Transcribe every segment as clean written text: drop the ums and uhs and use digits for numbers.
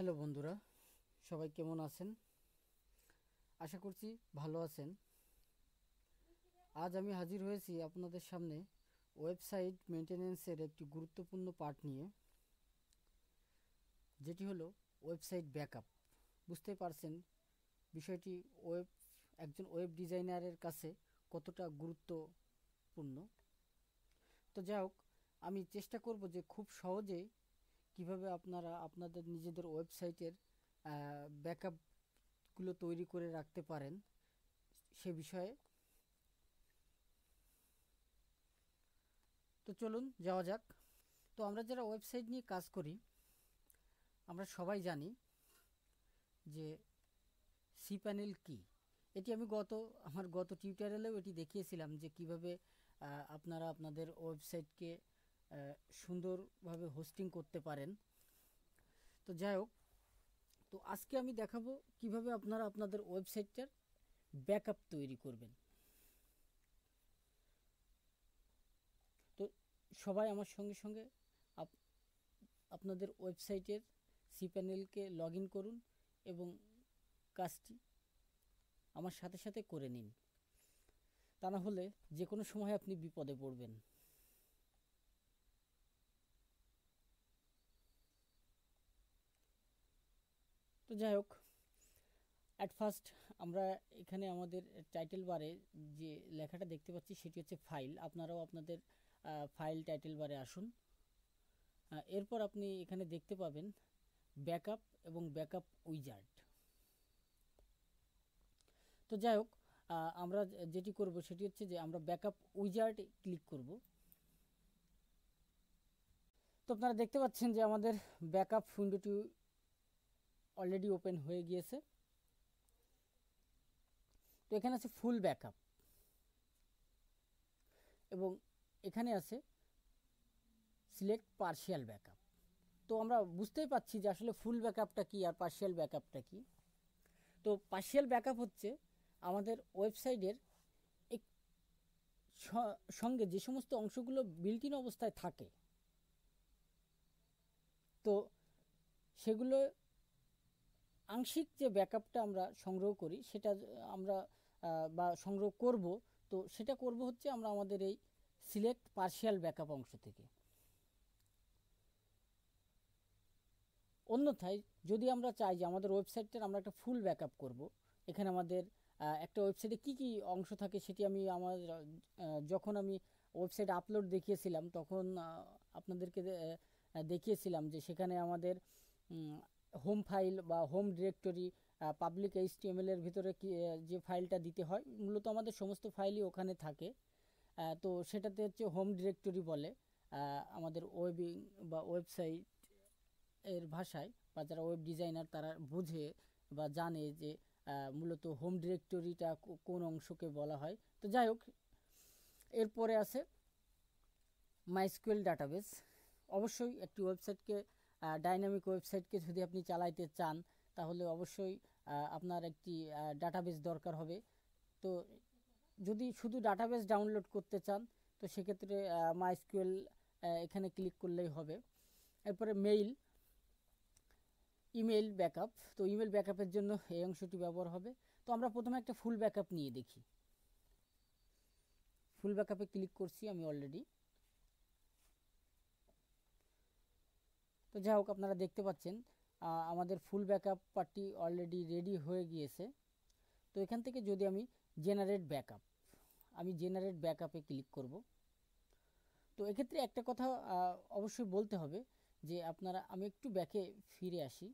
Hello বন্ধুরা, সবাই কেমন আছেন? আশা করছি ভালো আছেন। আজ আমি হাজির হয়েছি আপনাদের সামনে ওয়েবসাইট মেনটেন্যান্সের একটি গুরুত্বপূর্ণ পার্ট নিয়ে, যেটি হলো ওয়েবসাইট ব্যাকআপ। বুঝতেই পারছেন বিষয়টি একজন ওয়েব ডিজাইনারের কাছে কতটা গুরুত্বপূর্ণ। তো যাই হোক, আমি চেষ্টা করব যে খুব সহজেই কিভাবে আপনারা আপনাদের নিজেদের ওয়েবসাইটের ব্যাকআপগুলো তৈরি করে রাখতে পারেন সে বিষয়ে। তো চলুন যাওয়া যাক। তো আমরা যারা ওয়েবসাইট নিয়ে কাজ করি, আমরা সবাই জানি যে সি প্যানেল কি। এটি আমি আমার গত টিউটোরিয়ালেও এটি দেখিয়েছিলাম যে কিভাবে আপনারা আপনাদের ওয়েবসাইটকে সুন্দরভাবে হোস্টিং করতে পারেন। তো যাই হোক, তো আজকে আমি দেখাবো কিভাবে আপনারা আপনাদের ওয়েবসাইটটার ব্যাকআপ তৈরি করবেন। তো সবাই আমার সঙ্গে সঙ্গে আপনাদের ওয়েবসাইটের সি প্যানেলকে লগ ইন করুন এবং কাজটি আমার সাথে সাথে করে নিন। তা না হলে যে কোনো সময় আপনি বিপদে পড়বেন। তো যাই হোক, অ্যাট ফার্স্ট আমরা এখানে আমাদের টাইটেল বারে যে লেখাটা দেখতে পাচ্ছি সেটি হচ্ছে ফাইল। আপনারাও আপনাদের ফাইল টাইটেল বারে আসুন। এরপর আপনি এখানে দেখতে পাবেন ব্যাকআপ এবং ব্যাকআপ উইজার্ড। তো যাই হোক, আমরা যেটি করব সেটি হচ্ছে যে আমরা ব্যাকআপ উইজার্ড ক্লিক করব। তো আপনারা দেখতে পাচ্ছেন যে আমাদের ব্যাকআপ উইন্ডোটি অলরেডি ওপেন হয়ে গিয়েছে। তো এখানে আছে ফুল ব্যাকআপ এবং এখানে আছে সিলেক্ট পার্শিয়াল ব্যাকআপ। তো আমরা বুঝতেই পাচ্ছি যে আসলে ফুল ব্যাকআপটা কি আর পার্শিয়াল ব্যাকআপটা কি। তো পার্শিয়াল ব্যাকআপ হচ্ছে আমাদের ওয়েবসাইটের এক সঙ্গে যে সমস্ত অংশগুলো বিল্ট ইন অবস্থায় থাকে, তো সেগুলো আংশিক যে ব্যাকআপটা আমরা সংগ্রহ করি সেটা আমরা বা সংগ্রহ করব, তো সেটা করব হচ্ছে আমরা আমাদের এই সিলেক্ট পার্শিয়াল ব্যাকআপ অংশ থেকে। অন্যথায় যদি আমরা চাই যে আমাদের ওয়েবসাইটটার আমরা একটা ফুল ব্যাকআপ করব, এখানে আমাদের একটা ওয়েবসাইটে কি কি অংশ থাকে সেটি আমি আমার যখন আমি ওয়েবসাইট আপলোড দেখিয়েছিলাম তখন আপনাদেরকে দেখিয়েছিলাম যে সেখানে আমাদের হোম ফাইল বা হোম ডিরেক্টরি, পাবলিক এইচটিএমএল এর ভিতরে যে ফাইলটা দিতে হয়, মূলত আমাদের সমস্ত ফাইলই ওখানে থাকে। তো সেটাতে হচ্ছে হোম ডিরেক্টরি বলে আমাদের ওয়েবিং বা ওয়েবসাইট এর ভাষায়, বা যারা ওয়েব ডিজাইনার তারা বুঝে বা জানে যে মূলত হোম ডিরেক্টরিটা কোন অংশকে বলা হয়। তো যাই হোক, এরপরে আছে মাইস্কুয়েল ডাটাবেস। অবশ্যই একটি ওয়েবসাইটকে ডাইনামিক ওয়েবসাইটকে যদি আপনি চালাইতে চান তাহলে অবশ্যই আপনার একটি ডাটাবেস দরকার হবে। তো যদি শুধু ডাটাবেস ডাউনলোড করতে চান তো সেক্ষেত্রে মাইস্কুয়েল এখানে ক্লিক করলেই হবে। এরপরে ইমেল ব্যাকআপ। তো ইমেল ব্যাকআপের জন্য এই অংশটি ব্যবহার হবে। তো আমরা প্রথমে একটা ফুল ব্যাকআপ নিয়ে দেখি। ফুল ব্যাকআপে ক্লিক করছি আমি অলরেডি। তো যাই হোক, আপনারা দেখতে পাচ্ছেন আমাদের ফুল ব্যাকআপ পার্টটি অলরেডি রেডি হয়ে গিয়েছে। তো এখান থেকে যদি আমি জেনারেট ব্যাকআপে ক্লিক করব। তো এক্ষেত্রে একটা কথা অবশ্যই বলতে হবে যে আমি একটু ব্যাকে ফিরে আসি।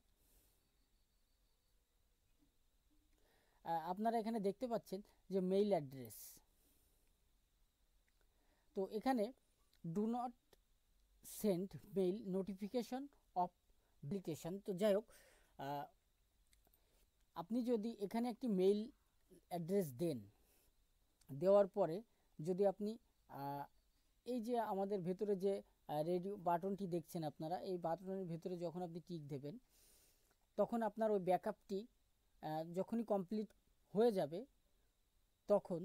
আপনারা এখানে দেখতে পাচ্ছেন যে মেইল অ্যাড্রেস। তো এখানে do not send mail notification off ডিলিটেশন। তো যাই হোক, আপনি যদি এখানে একটি মেইল অ্যাড্রেস দেওয়ার পরে যদি আপনি এই যে আমাদের ভেতরে যে রেডিও বাটনটি দেখছেন আপনারা, এই বাটনের ভেতরে যখন আপনি টিক দেবেন তখন আপনার ওই ব্যাকআপটি যখনই কমপ্লিট হয়ে যাবে তখন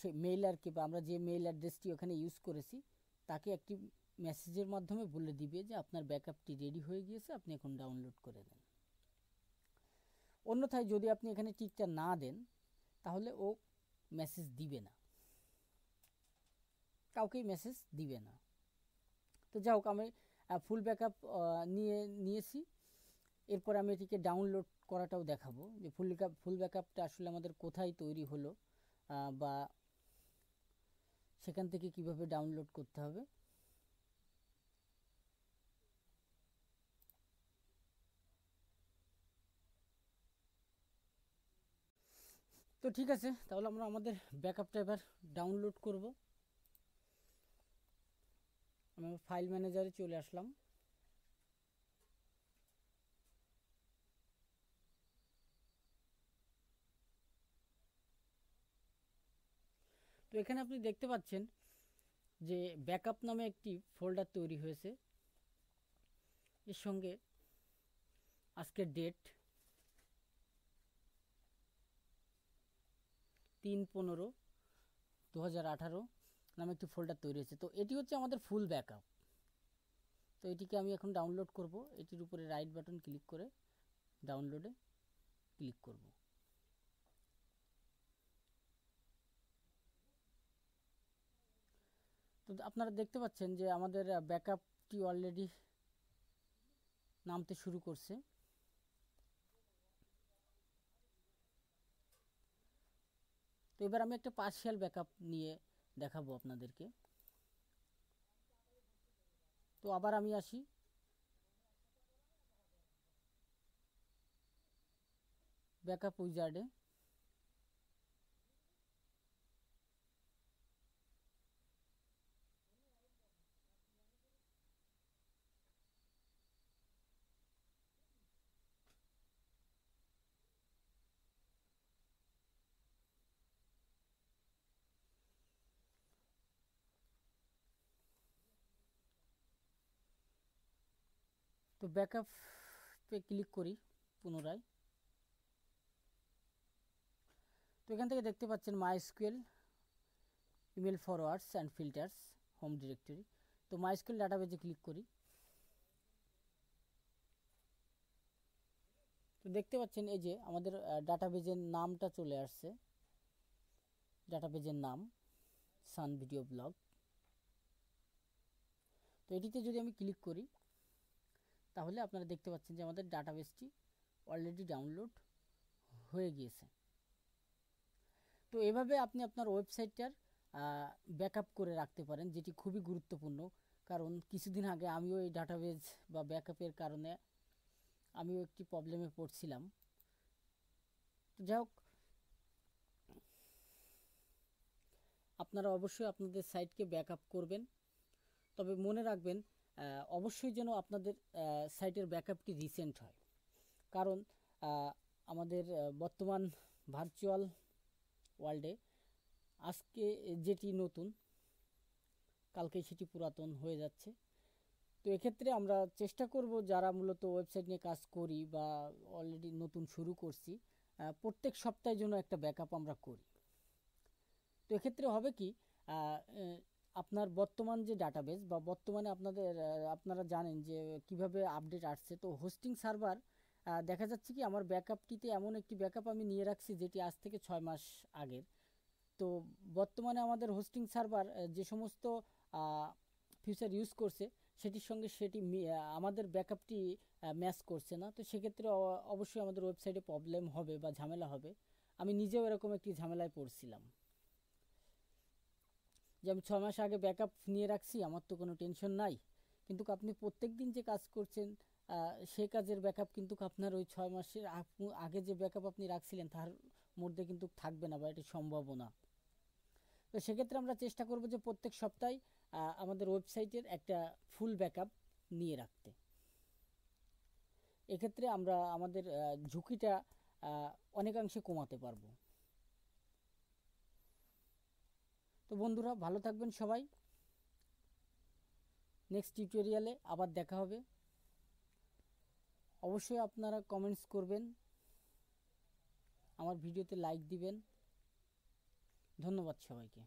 সেই মেইলারকে বা আমরা যে মেইল অ্যাড্রেসটি ওখানে ইউজ করেছি তাকে একটি মেসেজের মাধ্যমে বলে দিবে যে আপনার ব্যাকআপটি রেডি হয়ে গিয়েছে, আপনি এখন ডাউনলোড করে দেন। অন্যথায় যদি আপনি এখানে টিকটা না দেন তাহলে ও মেসেজ দিবে না, কাউকেই মেসেজ দিবে না। তো যাই হোক, আমি ফুল ব্যাকআপ নিয়েছি। এরপর আমি এটিকে ডাউনলোড করাটাও দেখাবো যে ফুল ব্যাকআপটা আসলে আমাদের কোথায় তৈরি হলো বা সেখান থেকে কিভাবে ডাউনলোড করতে হবে। তো ঠিক আছে, তাহলে আমরা আমাদের ব্যাকআপটা এবার ডাউনলোড করব। আমি ফাইল ম্যানেজারে চলে আসলাম। তো এখানে আপনি দেখতে পাচ্ছেন যে ব্যাকআপ নামে একটি ফোল্ডার তৈরি হয়েছে। এর সঙ্গে আজকের ডেট 3/15/2018 নামে একটি ফোল্ডার তৈরি হয়েছে। তো এটি হচ্ছে আমাদের ফুল ব্যাকআপ। তো এটিকে আমি এখন ডাউনলোড করব। এটির উপরে রাইট বাটন ক্লিক করে ডাউনলোডে ক্লিক করব। তো আপনারা দেখতে পাচ্ছেন যে আমাদের ব্যাকআপটি অলরেডি নামতে শুরু করছে। তো এবার আমি একটা পার্শিয়াল ব্যাকআপ নিয়ে দেখাবো আপনাদেরকে। তো আবার আমি আসি। ব্যাকআপ উইজার্ডে। তো ব্যাকআপে ক্লিক করি পুনরায়। তো এখান থেকে দেখতে পাচ্ছেন MySQL email forwards and filters home directory. তো মাইএসকিউএল ডাটাবেজে ক্লিক করি। তো দেখতে পাচ্ছেন এই যে আমাদের ডাটাবেজের নামটা চলে আসছে। ডাটাবেজের নাম সান ভিডিও ব্লগ। তো এটিতে যদি আমি ক্লিক করি তাহলে আপনারা দেখতে পাচ্ছেন যে আমাদের ডাটাবেসটি অলরেডি ডাউনলোড হয়ে গিয়েছে। তো এভাবে আপনি আপনার ওয়েবসাইটটার ব্যাকআপ করে রাখতে পারেন, যেটি খুবই গুরুত্বপূর্ণ। কারণ কিছুদিন আগে আমিও এই ডাটাবেজ বা ব্যাকআপের কারণে আমিও একটি প্রবলেমে পড়ছিলাম। তো যাই হোক, আপনারা অবশ্যই আপনাদের সাইটকে ব্যাকআপ করবেন। তবে মনে রাখবেন অবশ্যই যেন আপনাদের সাইটের ব্যাকআপটি রিসেন্ট হয়। কারণ আমাদের বর্তমান ভার্চুয়াল ওয়ার্ল্ডে আজকে যেটি নতুন কালকে সেটি পুরাতন হয়ে যাচ্ছে। তো এক্ষেত্রে আমরা চেষ্টা করব যারা মূলত ওয়েবসাইট নিয়ে কাজ করি বা অলরেডি নতুন শুরু করছি, প্রত্যেক সপ্তাহে যেন একটা ব্যাকআপ আমরা করি। তো এক্ষেত্রে হবে কি, আপনার বর্তমান যে ডাটাবেস বা বর্তমানে আপনারা জানেন যে কিভাবে আপডেট আসছে। তো হোস্টিং সার্ভার দেখা যাচ্ছে কি আমার ব্যাকআপটিতে এমন একটি ব্যাকআপ আমি নিয়ে রাখছি যেটি আজ থেকে 6 মাস আগের। তো বর্তমানে আমাদের হোস্টিং সার্ভার যে সমস্ত ফিচার ইউজ করছে সেটির সঙ্গে আমাদের ব্যাকআপটি ম্যাচ করছে না। তো সেক্ষেত্রে অবশ্যই আমাদের ওয়েবসাইটে প্রবলেম হবে বা ঝামেলা হবে। আমি নিজেও এরকম একটি ঝামেলায় পড়ছিলাম যে আমি 6 মাস আগে ব্যাকআপ নিয়ে রাখছি, আমার তো কোনো টেনশন নাই। কিন্তু আপনি প্রত্যেক দিন যে কাজ করছেন সেই কাজের ব্যাকআপ কিন্তু আপনার ওই 6 মাসের আগে যে ব্যাকআপ আপনি রাখছিলেন তার মধ্যে কিন্তু থাকবে না বা এটি সম্ভাবও না। তো সেক্ষেত্রে আমরা চেষ্টা করব যে প্রত্যেক সপ্তাহে আমাদের ওয়েবসাইটের একটা ফুল ব্যাকআপ নিয়ে রাখতে। এক্ষেত্রে আমরা আমাদের ঝুঁকিটা অনেকাংশে কমাতে পারবো। তো বন্ধুরা ভালো থাকবেন সবাই। নেক্সট টিউটোরিয়ালে আবার দেখা হবে। অবশ্যই আপনারা কমেন্টস করবেন, আমার ভিডিওতে লাইক দিবেন। ধন্যবাদ সবাইকে।